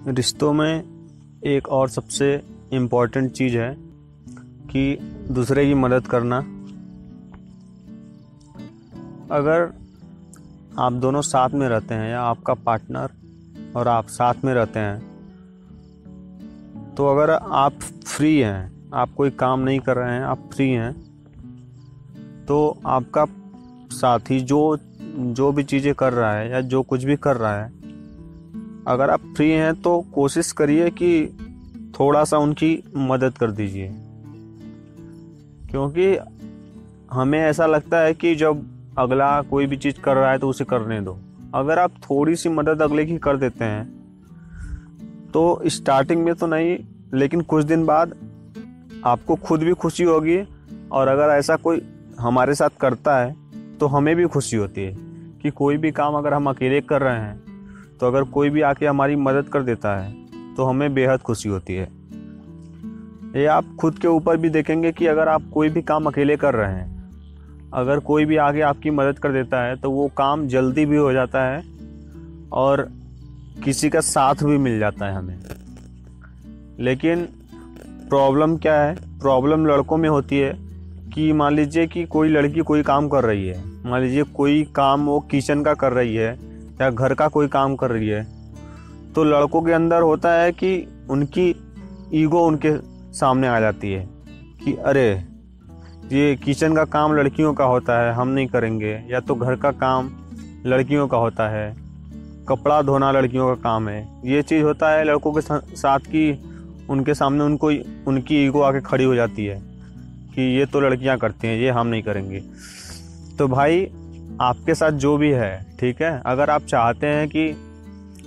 रिश्तों में एक और सबसे इम्पॉर्टेंट चीज़ है कि दूसरे की मदद करना। अगर आप दोनों साथ में रहते हैं या आपका पार्टनर और आप साथ में रहते हैं, तो अगर आप फ्री हैं, आप कोई काम नहीं कर रहे हैं, आप फ्री हैं, तो आपका साथी जो भी चीज़ें कर रहा है या जो कुछ भी कर रहा है, अगर आप फ्री हैं तो कोशिश करिए कि थोड़ा सा उनकी मदद कर दीजिए। क्योंकि हमें ऐसा लगता है कि जब अगला कोई भी चीज़ कर रहा है तो उसे करने दो। अगर आप थोड़ी सी मदद अगले की कर देते हैं तो स्टार्टिंग में तो नहीं, लेकिन कुछ दिन बाद आपको खुद भी खुशी होगी, और अगर ऐसा कोई हमारे साथ करता है तो हमें भी खुशी होती है कि कोई भी काम अगर हम अकेले कर रहे हैं तो अगर कोई भी आके हमारी मदद कर देता है तो हमें बेहद खुशी होती है। ये आप खुद के ऊपर भी देखेंगे कि अगर आप कोई भी काम अकेले कर रहे हैं, अगर कोई भी आगे आपकी मदद कर देता है तो वो काम जल्दी भी हो जाता है और किसी का साथ भी मिल जाता है हमें। लेकिन प्रॉब्लम क्या है? प्रॉब्लम लड़कों में होती है कि मान लीजिए कि कोई लड़की कोई काम कर रही है, मान लीजिए कोई काम वो किचन का कर रही है या घर का कोई काम कर रही है, तो लड़कों के अंदर होता है कि उनकी ईगो उनके सामने आ जाती है कि अरे ये किचन का काम लड़कियों का होता है, हम नहीं करेंगे, या तो घर का काम लड़कियों का होता है, कपड़ा धोना लड़कियों का काम है। ये चीज़ होता है लड़कों के साथ कि उनके सामने उनकी ईगो आके खड़ी हो जाती है कि ये तो लड़कियां करती हैं, ये हम नहीं करेंगे। तो भाई आपके साथ जो भी है, ठीक है, अगर आप चाहते हैं कि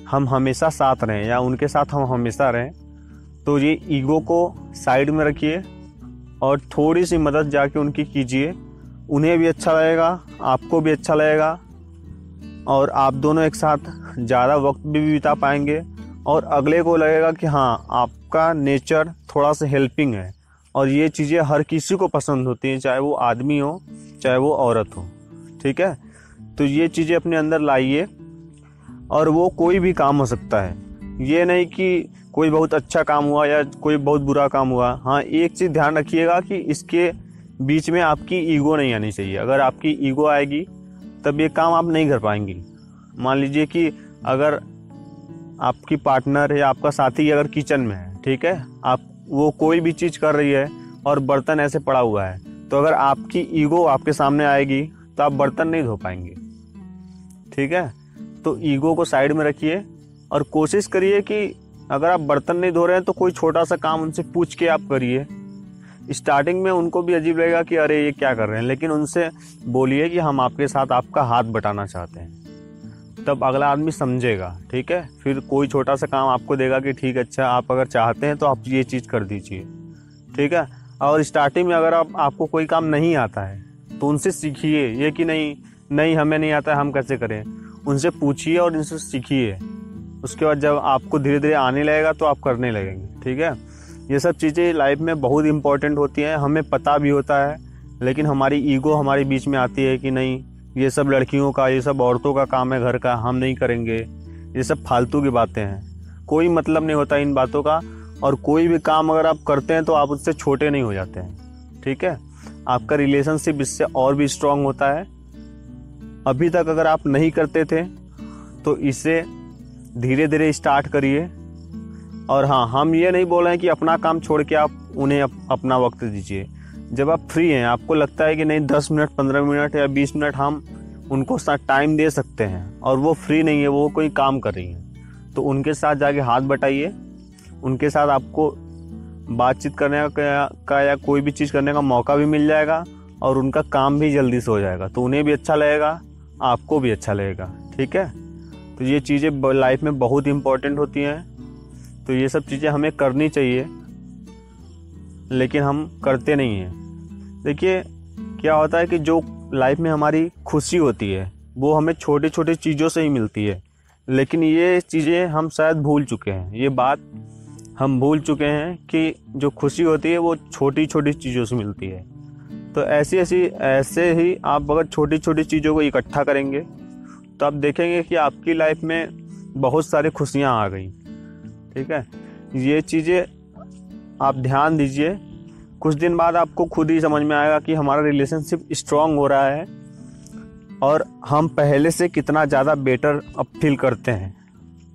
हम हमेशा साथ रहें या उनके साथ हम हमेशा रहें, तो ये ईगो को साइड में रखिए और थोड़ी सी मदद जाके उनकी कीजिए। उन्हें भी अच्छा लगेगा, आपको भी अच्छा लगेगा, और आप दोनों एक साथ ज़्यादा वक्त भी बिता पाएंगे, और अगले को लगेगा कि हाँ, आपका नेचर थोड़ा सा हेल्पिंग है। और ये चीज़ें हर किसी को पसंद होती हैं, चाहे वो आदमी हो चाहे वो औरत हो, ठीक है। तो ये चीज़ें अपने अंदर लाइए, और वो कोई भी काम हो सकता है। ये नहीं कि कोई बहुत अच्छा काम हुआ या कोई बहुत बुरा काम हुआ। हाँ, एक चीज़ ध्यान रखिएगा कि इसके बीच में आपकी ईगो नहीं आनी चाहिए। अगर आपकी ईगो आएगी तब ये काम आप नहीं कर पाएंगी। मान लीजिए कि अगर आपकी पार्टनर या आपका साथी अगर किचन में है, ठीक है, वो कोई भी चीज़ कर रही है और बर्तन ऐसे पड़ा हुआ है, तो अगर आपकी ईगो आपके सामने आएगी तो आप बर्तन नहीं धो पाएंगे, ठीक है। तो ईगो को साइड में रखिए और कोशिश करिए कि अगर आप बर्तन नहीं धो रहे हैं तो कोई छोटा सा काम उनसे पूछ के आप करिए। स्टार्टिंग में उनको भी अजीब लगेगा कि अरे ये क्या कर रहे हैं, लेकिन उनसे बोलिए कि हम आपके साथ आपका हाथ बटाना चाहते हैं, तब अगला आदमी समझेगा, ठीक है। फिर कोई छोटा सा काम आपको देगा कि ठीक है, अच्छा आप अगर चाहते हैं तो आप ये चीज़ कर दीजिए, ठीक है। और स्टार्टिंग में अगर आपको कोई काम नहीं आता है तो उनसे सीखिए, ये कि नहीं हमें नहीं आता है, हम कैसे करें। उनसे पूछिए और उनसे सीखिए। उसके बाद जब आपको धीरे धीरे आने लगेगा तो आप करने लगेंगे, ठीक है। ये सब चीज़ें लाइफ में बहुत इंपॉर्टेंट होती हैं, हमें पता भी होता है, लेकिन हमारी ईगो हमारे बीच में आती है कि नहीं, ये सब लड़कियों का, ये सब औरतों का काम है घर का, हम नहीं करेंगे। ये सब फालतू की बातें हैं, कोई मतलब नहीं होता इन बातों का। और कोई भी काम अगर आप करते हैं तो आप उससे छोटे नहीं हो जाते हैं, ठीक है। आपका रिलेशनशिप इससे और भी स्ट्रांग होता है। अभी तक अगर आप नहीं करते थे तो इसे धीरे धीरे स्टार्ट करिए। और हाँ, हम ये नहीं बोल रहे हैं कि अपना काम छोड़ के आप उन्हें अपना वक्त दीजिए। जब आप फ्री हैं, आपको लगता है कि नहीं 10 मिनट 15 मिनट या 20 मिनट हम उनको साथ टाइम दे सकते हैं, और वो फ्री नहीं है, वो कोई काम कर रही हैं, तो उनके साथ जाके हाथ बटाइए। उनके साथ आपको बातचीत करने का या कोई भी चीज़ करने का मौका भी मिल जाएगा, और उनका काम भी जल्दी से हो जाएगा, तो उन्हें भी अच्छा लगेगा, आपको भी अच्छा लगेगा, ठीक है। तो ये चीज़ें लाइफ में बहुत इम्पोर्टेंट होती हैं। तो ये सब चीज़ें हमें करनी चाहिए, लेकिन हम करते नहीं हैं। देखिए क्या होता है कि जो लाइफ में हमारी खुशी होती है वो हमें छोटी छोटी चीज़ों से ही मिलती है, लेकिन ये चीज़ें हम शायद भूल चुके हैं। ये बात हम भूल चुके हैं कि जो खुशी होती है वो छोटी छोटी चीज़ों से मिलती है। तो ऐसे ही आप अगर छोटी छोटी चीज़ों को इकट्ठा करेंगे तो आप देखेंगे कि आपकी लाइफ में बहुत सारी खुशियाँ आ गई, ठीक है, ये चीज़ें आप ध्यान दीजिए। कुछ दिन बाद आपको खुद ही समझ में आएगा कि हमारा रिलेशनशिप स्ट्रांग हो रहा है और हम पहले से कितना ज़्यादा बेटर अब फील करते हैं।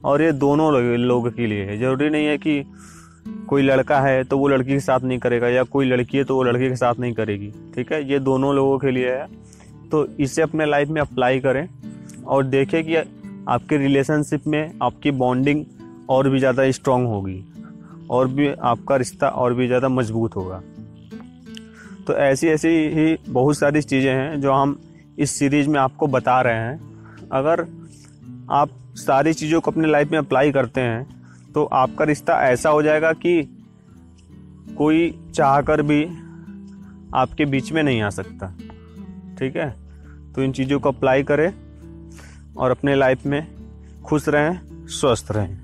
और ये दोनों लोगों के लिए है। ज़रूरी नहीं है कि कोई लड़का है तो वो लड़की के साथ नहीं करेगा, या कोई लड़की है तो वो लड़के के साथ नहीं करेगी। ठीक है, ये दोनों लोगों के लिए है। तो इसे अपने लाइफ में अप्लाई करें और देखें कि आपके रिलेशनशिप में आपकी बॉन्डिंग और भी ज़्यादा स्ट्रांग होगी और भी आपका रिश्ता और भी ज़्यादा मजबूत होगा। तो ऐसी ऐसी ही बहुत सारी चीज़ें हैं जो हम इस सीरीज़ में आपको बता रहे हैं। अगर आप सारी चीज़ों को अपने लाइफ में अप्लाई करते हैं तो आपका रिश्ता ऐसा हो जाएगा कि कोई चाहकर भी आपके बीच में नहीं आ सकता। ठीक है, तो इन चीज़ों को अप्लाई करें और अपने लाइफ में खुश रहें, स्वस्थ रहें।